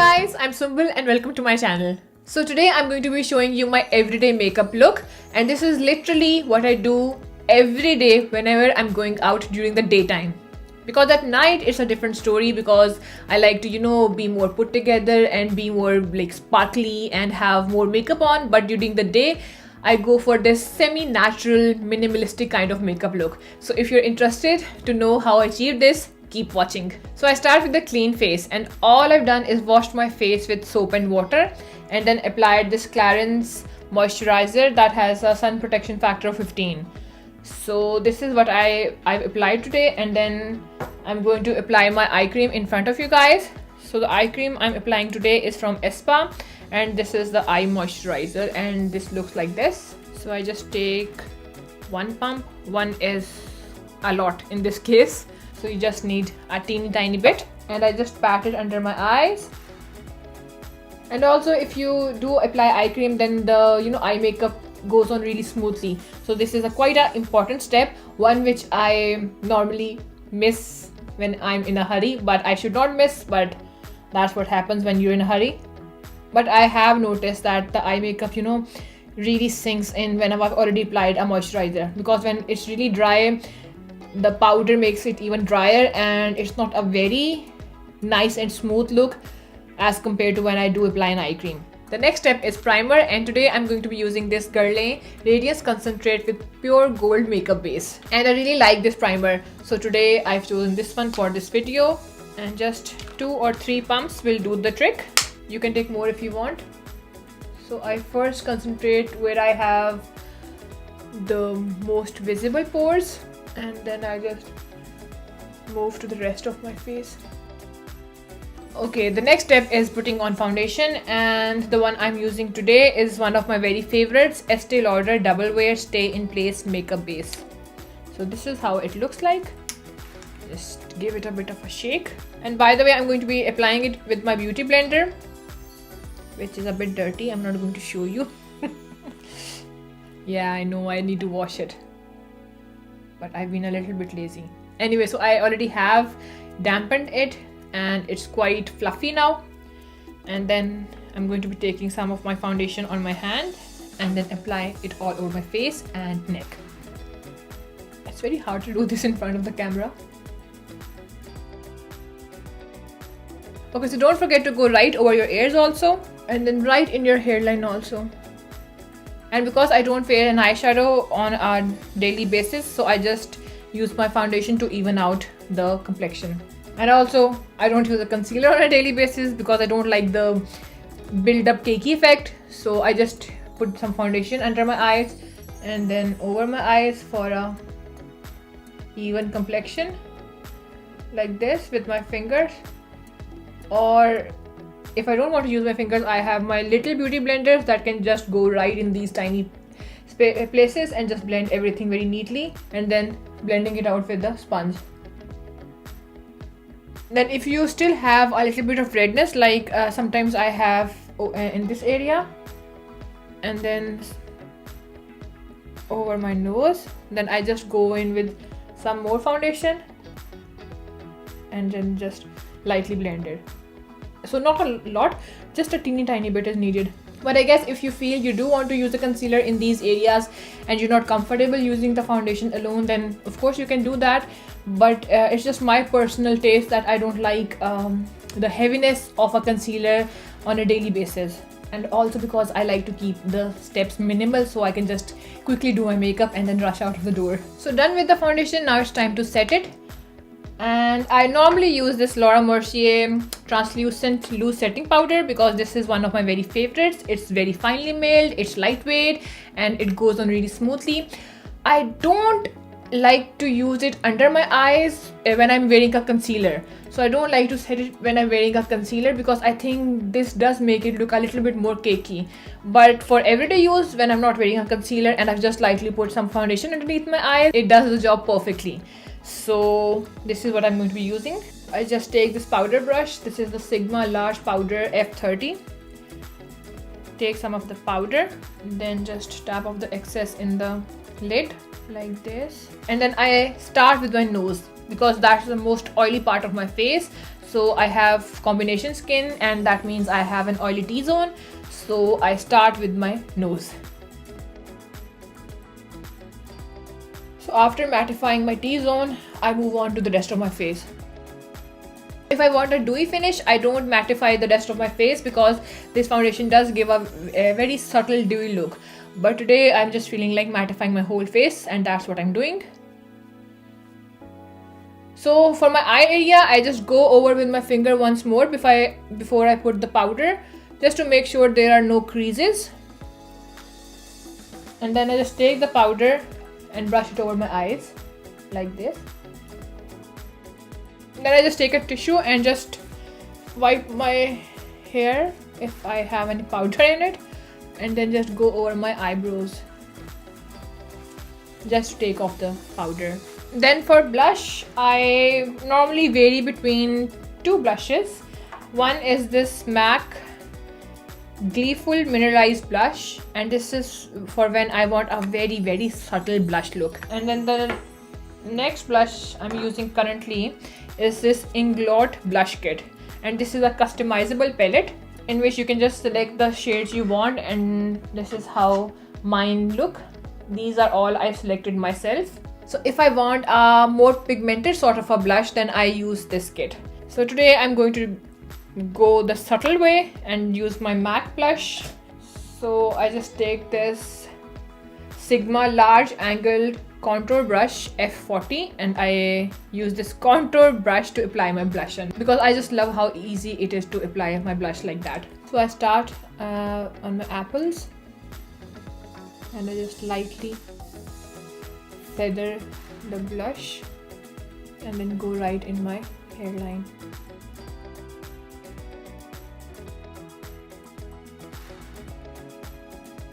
guys, I'm Sumbul and welcome to my channel. So today I'm going to be showing you my everyday makeup look, and this is literally what I do every day whenever I'm going out during the daytime. Because at night it's a different story, because I like to be more put together and be more like sparkly and have more makeup on, but during the day I go for this semi-natural minimalistic kind of makeup look. So if you're interested to know how I achieve this, keep watching. So I start with a clean face, and all I've done is washed my face with soap and water and then applied this Clarins moisturizer that has a sun protection factor of 15. So this is what I've applied today, and then I'm going to apply my eye cream in front of you guys. So the eye cream I'm applying today is from Espa, and this is the eye moisturizer, and this looks like this. So I just take one pump. One is a lot in this case, so you just need a teeny tiny bit, and I just pat it under my eyes. And also, if you do apply eye cream, then the eye makeup goes on really smoothly. So this is quite an important step, one which I normally miss when I'm in a hurry, but I should not miss, but that's what happens when you're in a hurry. But I have noticed that the eye makeup really sinks in when I've already applied a moisturizer, because when it's really dry, the powder makes it even drier, and it's not a very nice and smooth look as compared to when I do apply an eye cream. The next step is primer, and today I'm going to be using this Guerlain Radiance Concentrate with pure gold makeup base, and I really like this primer, so today I've chosen this one for this video, and just 2 or 3 pumps will do the trick. You can take more if you want. So I first concentrate where I have the most visible pores, and then I just move to the rest of my face. Okay, the next step is putting on foundation, and the one I'm using today is one of my very favorites, Estee Lauder Double Wear Stay in Place Makeup Base. So this is how it looks like. Just give it a bit of a shake. And by the way, I'm going to be applying it with my beauty blender, which is a bit dirty. I'm not going to show you. Yeah, I know I need to wash it, but I've been a little bit lazy. Anyway, so I already have dampened it, and it's quite fluffy now. And then I'm going to be taking some of my foundation on my hand and then apply it all over my face and neck. It's very hard to do this in front of the camera. Okay, so don't forget to go right over your ears also, and then right in your hairline also. And because I don't wear an eyeshadow on a daily basis, so I just use my foundation to even out the complexion. And also, I don't use a concealer on a daily basis because I don't like the build-up cakey effect. So I just put some foundation under my eyes and then over my eyes for a even complexion, like this with my fingers. Or if I don't want to use my fingers, I have my little beauty blenders that can just go right in these tiny places and just blend everything very neatly, and then blending it out with the sponge. Then if you still have a little bit of redness, like sometimes I have in this area, and then over my nose, then I just go in with some more foundation and then just lightly blend it. So not a lot, just a teeny tiny bit is needed. But I guess if you feel you do want to use a concealer in these areas and you're not comfortable using the foundation alone, then of course you can do that. But it's just my personal taste that I don't like the heaviness of a concealer on a daily basis. And also because I like to keep the steps minimal, so I can just quickly do my makeup and then rush out of the door. So done with the foundation, now it's time to set it. And I normally use this Laura Mercier translucent loose setting powder because this is one of my very favorites. It's very finely milled, it's lightweight, and it goes on really smoothly. I don't like to use it under my eyes when I'm wearing a concealer. So I don't like to set it when I'm wearing a concealer because I think this does make it look a little bit more cakey. But for everyday use, when I'm not wearing a concealer and I've just lightly put some foundation underneath my eyes, it does the job perfectly. So this is what I'm going to be using. I just take this powder brush. This is the Sigma Large Powder F30. Take some of the powder, then just tap off the excess in the lid like this. And then I start with my nose because that's the most oily part of my face. So I have combination skin, and that means I have an oily T-zone. So I start with my nose. So after mattifying my T-zone, I move on to the rest of my face. If I want a dewy finish, I don't mattify the rest of my face because this foundation does give a very subtle dewy look. But today I'm just feeling like mattifying my whole face, and that's what I'm doing. So for my eye area, I just go over with my finger once more before I put the powder, just to make sure there are no creases. And then I just take the powder and brush it over my eyes like this. Then I just take a tissue and just wipe my hair if I have any powder in it, and then just go over my eyebrows just to take off the powder. Then for blush, I normally vary between two blushes. One is this MAC Gleeful Mineralized Blush, and this is for when I want a very subtle blush look. And then the next blush I'm using currently is this Inglot Blush Kit, and this is a customizable palette in which you can just select the shades you want, and this is how mine look. These are all I selected myself. So if I want a more pigmented sort of a blush, then I use this kit. So today I'm going to go the subtle way and use my MAC blush. So I just take this Sigma large angled contour brush F40, and I use this contour brush to apply my blush on, because I just love how easy it is to apply my blush like that. So I start on my apples, and I just lightly feather the blush and then go right in my hairline.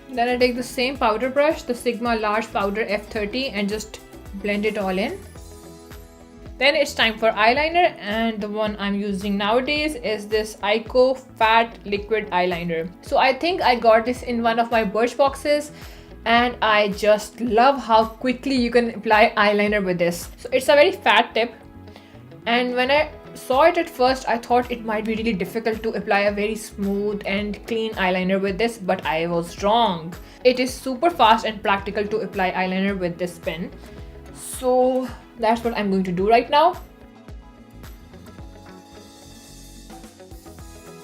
Then I take the same powder brush, the Sigma large powder F30, and just blend it all in. Then it's time for eyeliner, and the one I'm using nowadays is this Eyeko Fat Liquid Eyeliner. So I think I got this in one of my Birchboxes, and I just love how quickly you can apply eyeliner with this. So it's a very fat tip, and when I saw it at first, I thought it might be really difficult to apply a very smooth and clean eyeliner with this, but I was wrong. It is super fast and practical to apply eyeliner with this pen. So that's what I'm going to do right now.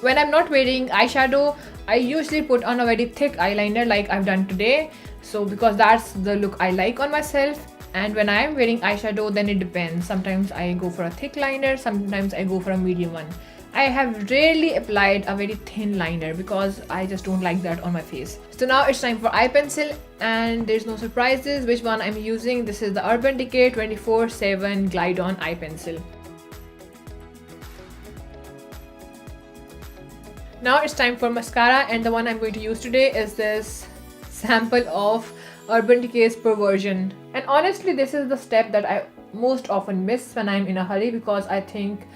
When I'm not wearing eyeshadow, I usually put on a very thick eyeliner like I've done today. So because that's the look I like on myself. And when I am wearing eyeshadow, then it depends. Sometimes I go for a thick liner, sometimes I go for a medium one. I have rarely applied a very thin liner because I just don't like that on my face. So now it's time for eye pencil, and there's no surprises which one I'm using. This is the Urban Decay 24/7 Glide On Eye Pencil. Now it's time for mascara, and the one I'm going to use today is this sample of Urban Decay's Perversion. And honestly, this is the step that I most often miss when I'm in a hurry, because I think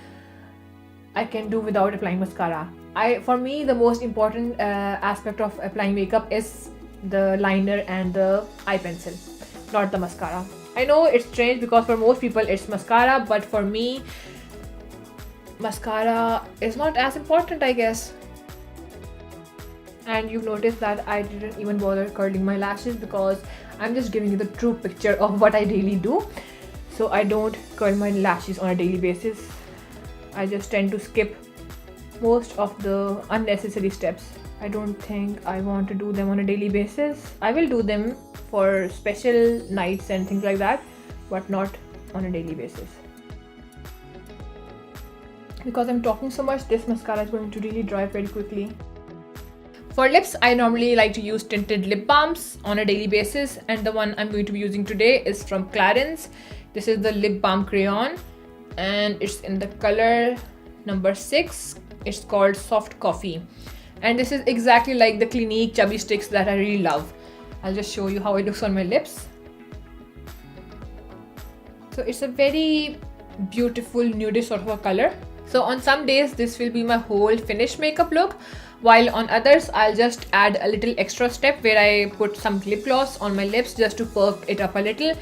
I can do without applying mascara. For me, the most important aspect of applying makeup is the liner and the eye pencil, not the mascara. I know it's strange because for most people it's mascara, but for me, mascara is not as important, I guess. And you've noticed that I didn't even bother curling my lashes because I'm just giving you the true picture of what I really do. So I don't curl my lashes on a daily basis. I just tend to skip most of the unnecessary steps. I don't think I want to do them on a daily basis. I will do them for special nights and things like that, but not on a daily basis. Because I'm talking so much, this mascara is going to really dry very quickly. For lips, I normally like to use tinted lip balms on a daily basis, and the one I'm going to be using today is from Clarins. This is the Lip Balm Crayon, and it's in the color number 6. It's called Soft Coffee, and this is exactly like the Clinique Chubby Sticks that I really love. I'll just show you how it looks on my lips. So it's a very beautiful nudish sort of a color. So on some days this will be my whole finished makeup look, while on others I'll just add a little extra step where I put some lip gloss on my lips just to perk it up a little.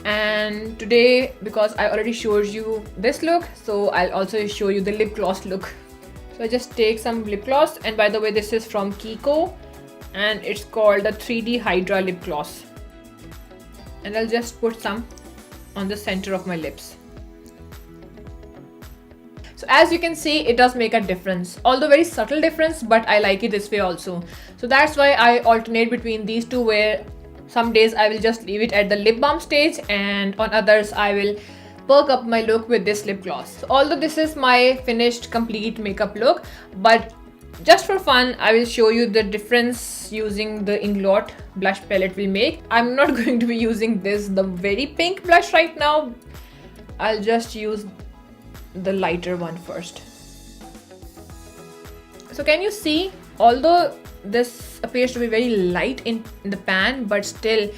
And today, because I already showed you this look, so I'll also show you the lip gloss look. So I just take some lip gloss, and by the way, this is from Kiko and it's called the 3D Hydra lip gloss. And I'll just put some on the center of my lips. So as you can see, it does make a difference, although very subtle difference, but I like it this way also. So that's why I alternate between these two, where some days I will just leave it at the lip balm stage, and on others I will perk up my look with this lip gloss. So although this is my finished complete makeup look, but just for fun, I will show you the difference using the Inglot blush palette will make. I'm not going to be using the very pink blush right now. I'll just use the lighter one first. So can you see, although this appears to be very light in the pan, but still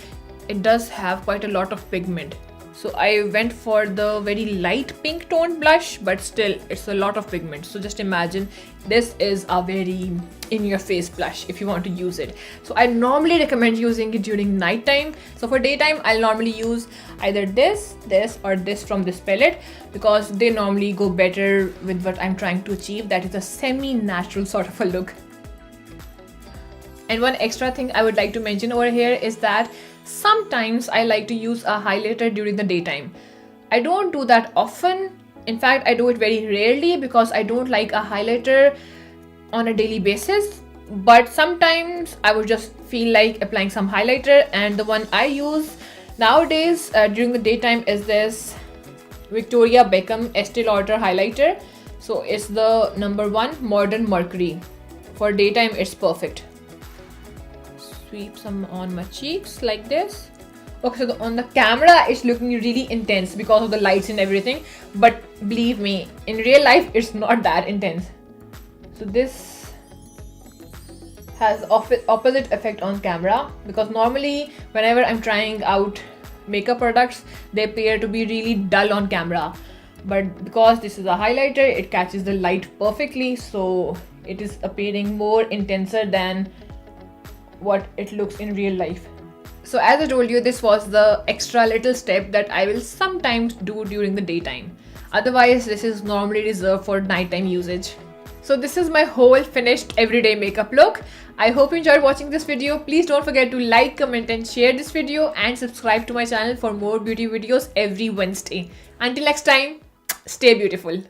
it does have quite a lot of pigment. So I went for the very light pink toned blush, but still it's a lot of pigment. So just imagine, this is a very in your face blush if you want to use it. So I normally recommend using it during night time. So for daytime, I'll normally use either this or this from this palette, because they normally go better with what I'm trying to achieve. That is a semi-natural sort of a look. And one extra thing I would like to mention over here is that sometimes I like to use a highlighter during the daytime. I don't do that often. In fact, I do it very rarely because I don't like a highlighter on a daily basis. But sometimes I would just feel like applying some highlighter, and the one I use nowadays during the daytime is this Victoria Beckham Estee Lauder highlighter. So it's the #1 Modern Mercury. For daytime, it's perfect. Sweep some on my cheeks like this. Okay, so on the camera it's looking really intense because of the lights and everything, but believe me, in real life it's not that intense. So this has opposite effect on camera, because normally whenever I'm trying out makeup products, they appear to be really dull on camera, but because this is a highlighter, it catches the light perfectly, so it is appearing more intenser than what it looks in real life. So as I told you, this was the extra little step that I will sometimes do during the daytime. Otherwise, this is normally reserved for nighttime usage. So this is my whole finished everyday makeup look. I hope you enjoyed watching this video. Please don't forget to like, comment and share this video, and subscribe to my channel for more beauty videos every Wednesday. Until next time, stay beautiful.